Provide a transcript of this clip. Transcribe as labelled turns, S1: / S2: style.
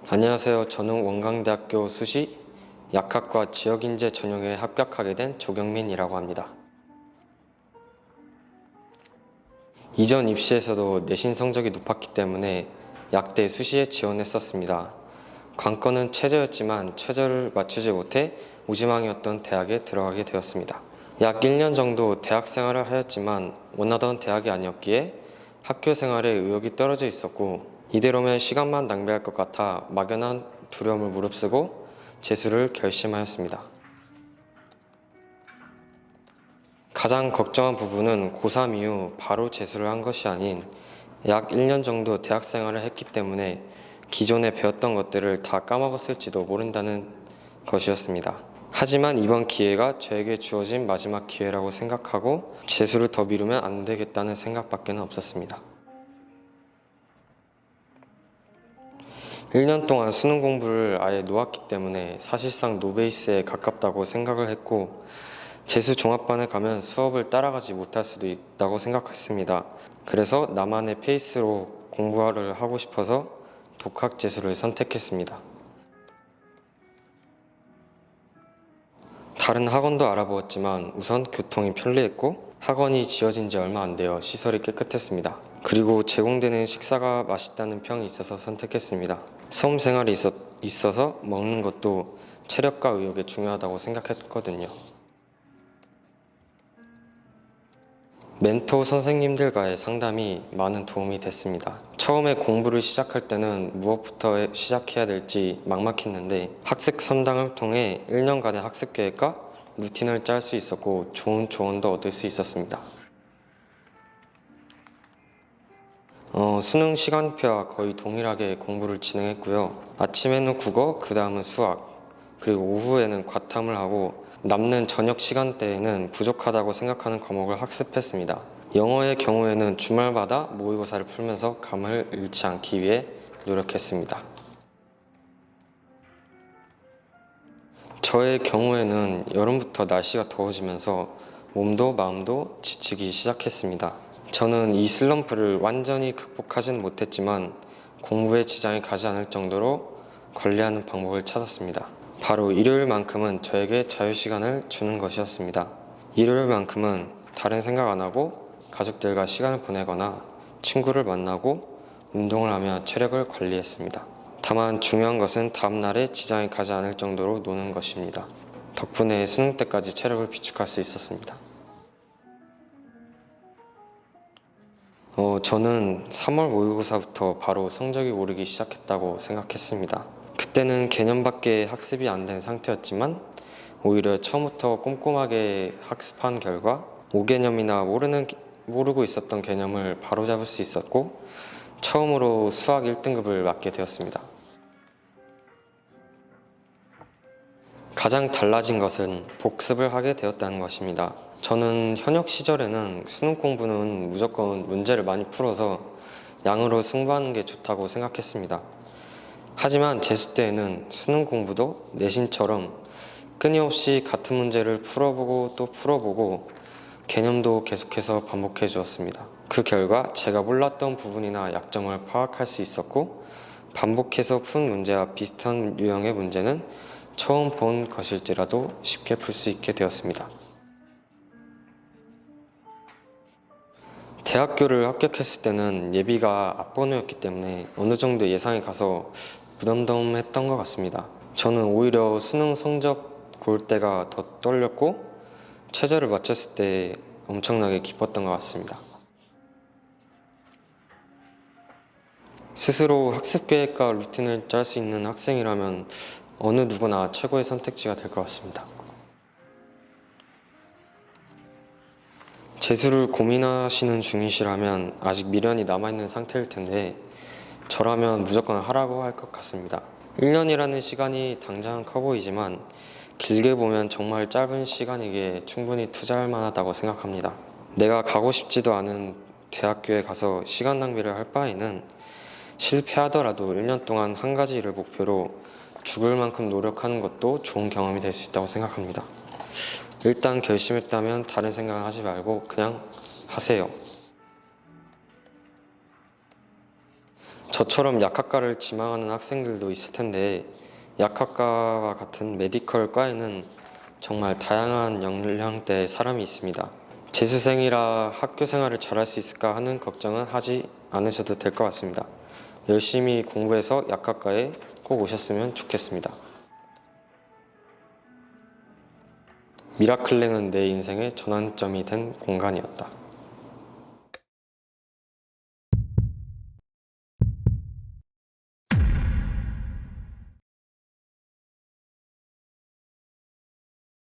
S1: 안녕하세요. 저는 원광대학교 수시 약학과 지역인재 전형에 합격하게 된 조경민이라고 합니다. 이전 입시에서도 내신 성적이 높았기 때문에 약대 수시에 지원했었습니다. 관건은 최저였지만 최저를 맞추지 못해 무지망이었던 대학에 들어가게 되었습니다. 약 1년 정도 대학 생활을 하였지만 원하던 대학이 아니었기에 학교 생활에 의욕이 떨어져 있었고, 이대로면 시간만 낭비할 것 같아 막연한 두려움을 무릅쓰고 재수를 결심하였습니다. 가장 걱정한 부분은 고3 이후 바로 재수를 한 것이 아닌 약 1년 정도 대학 생활을 했기 때문에 기존에 배웠던 것들을 다 까먹었을지도 모른다는 것이었습니다. 하지만 이번 기회가 저에게 주어진 마지막 기회라고 생각하고 재수를 더 미루면 안 되겠다는 생각밖에 없었습니다. 1년 동안 수능 공부를 아예 놓았기 때문에 사실상 노베이스에 가깝다고 생각을 했고, 재수 종합반에 가면 수업을 따라가지 못할 수도 있다고 생각했습니다. 그래서 나만의 페이스로 공부를 하고 싶어서 독학 재수를 선택했습니다. 다른 학원도 알아보았지만 우선 교통이 편리했고, 학원이 지어진 지 얼마 안 되어 시설이 깨끗했습니다. 그리고 제공되는 식사가 맛있다는 평이 있어서 선택했습니다. 수험 생활이 있어서 먹는 것도 체력과 의욕에 중요하다고 생각했거든요. 멘토 선생님들과의 상담이 많은 도움이 됐습니다. 처음에 공부를 시작할 때는 무엇부터 시작해야 될지 막막했는데, 학습 3당을 통해 1년간의 학습 계획과 루틴을 짤 수 있었고 좋은 조언도 얻을 수 있었습니다. 수능 시간표와 거의 동일하게 공부를 진행했고요. 아침에는 국어, 그 다음은 수학, 그리고 오후에는 과탐을 하고 남는 저녁 시간대에는 부족하다고 생각하는 과목을 학습했습니다. 영어의 경우에는 주말마다 모의고사를 풀면서 감을 잃지 않기 위해 노력했습니다. 저의 경우에는 여름부터 날씨가 더워지면서 몸도 마음도 지치기 시작했습니다. 저는 이 슬럼프를 완전히 극복하지는 못했지만 공부에 지장이 가지 않을 정도로 관리하는 방법을 찾았습니다. 바로 일요일만큼은 저에게 자유시간을 주는 것이었습니다. 일요일만큼은 다른 생각 안 하고 가족들과 시간을 보내거나 친구를 만나고 운동을 하며 체력을 관리했습니다. 다만 중요한 것은 다음날에 지장이 가지 않을 정도로 노는 것입니다. 덕분에 수능 때까지 체력을 비축할 수 있었습니다. 저는 3월 모의고사부터 바로 성적이 오르기 시작했다고 생각했습니다. 그때는 개념밖에 학습이 안 된 상태였지만 오히려 처음부터 꼼꼼하게 학습한 결과 5개념이나 모르고 있었던 개념을 바로잡을 수 있었고, 처음으로 수학 1등급을 맞게 되었습니다. 가장 달라진 것은 복습을 하게 되었다는 것입니다. 저는 현역 시절에는 수능 공부는 무조건 문제를 많이 풀어서 양으로 승부하는 게 좋다고 생각했습니다. 하지만 재수 때에는 수능 공부도 내신처럼 끊임없이 같은 문제를 풀어보고 또 풀어보고 개념도 계속해서 반복해 주었습니다. 그 결과 제가 몰랐던 부분이나 약점을 파악할 수 있었고, 반복해서 푼 문제와 비슷한 유형의 문제는 처음 본 것일지라도 쉽게 풀 수 있게 되었습니다. 대학교를 합격했을 때는 예비가 앞번호였기 때문에 어느 정도 예상이 가서 무덤덤했던 것 같습니다. 저는 오히려 수능 성적 볼 때가 더 떨렸고 최저를 맞췄을 때 엄청나게 기뻤던 것 같습니다. 스스로 학습 계획과 루틴을 짤 수 있는 학생이라면 어느 누구나 최고의 선택지가 될 것 같습니다. 재수를 고민하시는 중이시라면 아직 미련이 남아있는 상태일 텐데, 저라면 무조건 하라고 할 것 같습니다. 1년이라는 시간이 당장 커 보이지만 길게 보면 정말 짧은 시간이기에 충분히 투자할 만하다고 생각합니다. 내가 가고 싶지도 않은 대학교에 가서 시간 낭비를 할 바에는 실패하더라도 1년 동안 한 가지 일을 목표로 죽을 만큼 노력하는 것도 좋은 경험이 될 수 있다고 생각합니다. 일단 결심했다면 다른 생각을 하지 말고 그냥 하세요. 저처럼 약학과를 지망하는 학생들도 있을 텐데 약학과와 같은 메디컬 과에는 정말 다양한 연령대의 사람이 있습니다. 재수생이라 학교 생활을 잘할 수 있을까 하는 걱정은 하지 않으셔도 될 것 같습니다. 열심히 공부해서 약학과에 꼭 오셨으면 좋겠습니다. 미라클랭은 내 인생의 전환점이 된 공간이었다.